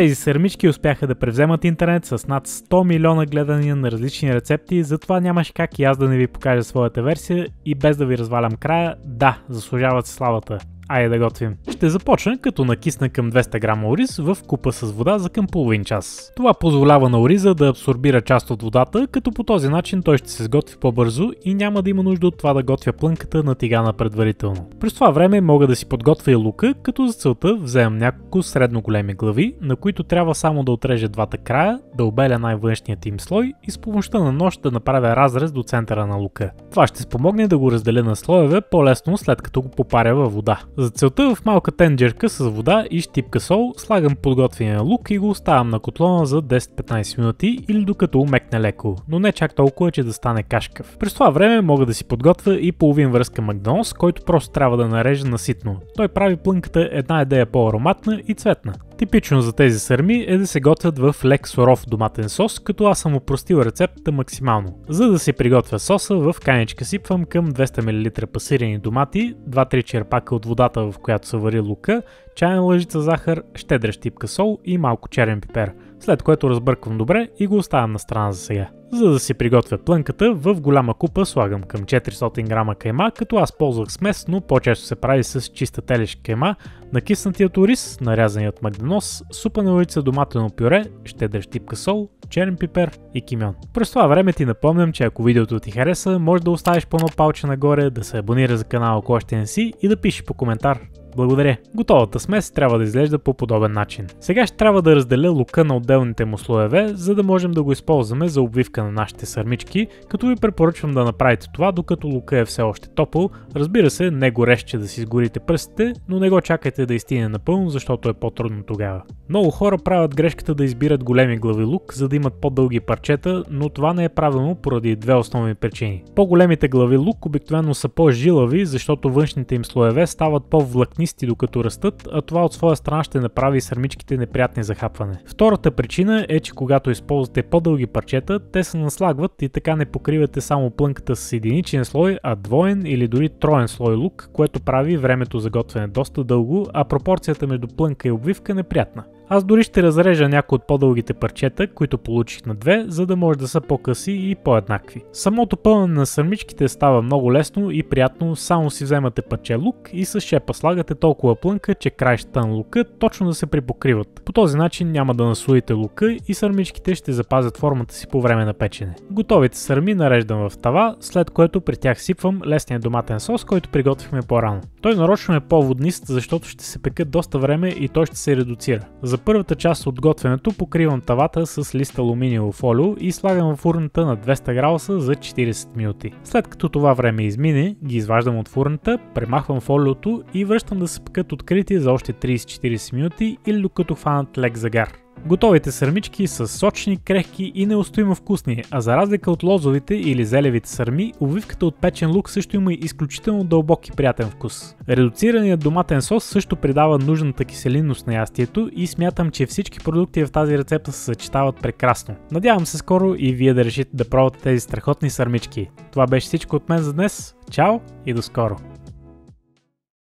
Тези сърмички успяха да превземат интернет с над 100 милиона гледания на различни рецепти, затова нямаше как и аз да не ви покажа своята версия и без да ви развалям края, да, заслужават се славата. Айде да готвим. Ще започна като накисна към 200 грама ориз в купа с вода за към половин час. Това позволява на ориза да абсорбира част от водата, като по този начин той ще се сготви по-бързо и няма да има нужда от това да готвя плънката на тигана предварително. През това време мога да си подготвя и лука, като за целта вземам няколко средно големи глави, на които трябва само да отрежа двата края, да обеля най-външният им слой и с помощта на нож да направя разрез до центъра на лука. Това ще спомогне да го разделя на слоеве по-лесно след като го попаря във вода. За целта в малка тенджерка с вода и щипка сол слагам подготвения лук и го оставям на котлона за 10-15 минути или докато умекне леко, но не чак толкова, че да стане кашкав. През това време мога да си подготвя и половин връзка магданоз, който просто трябва да нарежа наситно. Той прави плънката една идея по-ароматна и цветна. Типично за тези сърми е да се готвят в лек суров доматен сос, като аз съм опростил рецептата максимално. За да се приготвя соса, в каничка сипвам към 200 мл пасирани домати, 2-3 черпака от водата, в която се вари лука, чайна лъжица захар, щедра щипка сол и малко черен пипер, след което разбърквам добре и го оставям на страна за сега. За да си приготвя плънката, в голяма купа слагам към 400 грама кайма, като аз ползвах смес, но по-често се прави с чиста телешка кайма, накиснатият ориз, нарязаният магданоз, супена лъжица доматено пюре, щедра щипка сол, черен пипер и кимьон. През това време ти напомням, че ако видеото ти хареса, може да оставиш по едно палче нагоре, да се абонира за канала, ако още не си, и да пишеш по коментар. Благодаря. Готовата смес трябва да изглежда по подобен начин. Сега ще трябва да разделя лука на отделните му слоеве, за да можем да го използваме за обвивка на нашите сърмички, като ви препоръчвам да направите това докато лука е все още топъл. Разбира се, не горещ, да си изгорите пръстите, но не го чакайте да изстине напълно, защото е по-трудно тогава. Много хора правят грешката да избират големи глави лук, за да имат по-дълги парчета, но това не е правилно поради две основни причини. По-големите глави лук обикновено са по-жилави, защото външните им слоеве стават по-влакнисти докато растат, а това от своя страна ще направи сърмичките неприятни за хапване. Втората причина е, че когато използвате по-дълги парчета, те се наслагват и така не покривате само плънката с единичен слой, а двоен или дори троен слой лук, което прави времето за готвене доста дълго, а пропорцията между плънка и обвивка неприятна. Аз дори ще разрежа някои от по-дългите парчета, които получих на две, за да може да са по-къси и по-еднакви. Самото пълнене на сърмичките става много лесно и приятно, само си вземате парче лук и с шепа слагате толкова плънка, че краищата на лука точно да се припокриват. По този начин няма да насуете лука и сърмичките ще запазят формата си по време на печене. Готовите сърми нареждам в тава, след което при тях сипвам лесния доматен сос, който приготвихме по-рано. Той нарочно е по-воднист, защото ще се пекат доста време и той ще се редуцира. За първата част от готвенето покривам тавата с лист алуминиево фолио и слагам в фурната на 200 градуса за 40 минути. След като това време измине, ги изваждам от фурната, премахвам фолиото и връщам да се пекат открити за още 30-40 минути или докато хванат лек загар. Готовите сърмички са сочни, крехки и неустоимо вкусни, а за разлика от лозовите или зелевите сърми, обвивката от печен лук също има изключително дълбок и приятен вкус. Редуцираният доматен сос също придава нужната киселинност на ястието и смятам, че всички продукти в тази рецепта се съчетават прекрасно. Надявам се скоро и вие да решите да пробвате тези страхотни сърмички. Това беше всичко от мен за днес. Чао и до скоро!